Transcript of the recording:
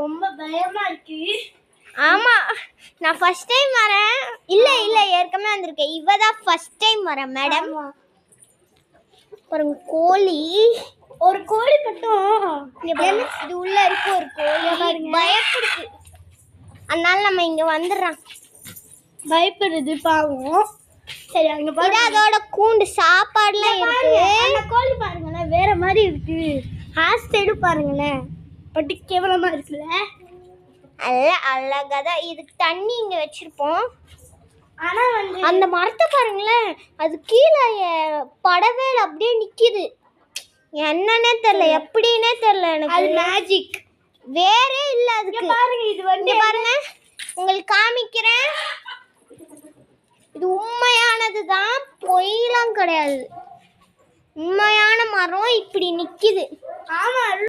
ரொம்ப பயமா இருக்கு. ஆமா, நான் ஃபர்ஸ்ட் டைம் வரேன். இல்ல ஏற்கனவே வந்திருக்கேன். இவ தான் ஃபர்ஸ்ட் டைம் வரேன் மேடம். பாருங்க கோழி, ஒரு கோழி மட்டும் இது உள்ள இருக்கு. ஒரு கோழி பயப்படுது, அதனால நம்ம இங்க வந்துடுறோம். பயப்படுது பாவம். சரி, அங்க பாருங்க, அதோட கூண்டு சாப்பாடுலாம் இருக்கு. அந்த கோழி பாருங்களேன், வேற மாதிரி இருக்கு. ஹேர் ஸ்டைலு பாருங்களேன், பட்டு கேவலமா இருக்குல்ல. அழகாதான். இதுக்கு தண்ணி இங்க வச்சிருப்போம். ஆனா வந்து அந்த மரத்தை பாருங்களேன், அது கீழே படவேல அப்படியே நிக்குது. என்னன்னே தெரியல, எப்படின்னே தெரியல எனக்கு. அது மேஜிக் வேறே இல்ல அதுக்கு. பாருங்க, இது வந்து பாருங்க, உங்களுக்கு காமிக்கிறேன். இது உண்மையானதுதான், பொய்லாம் கிடையாது. உண்மையான மரம் இப்படி நிக்குது. ஆமா.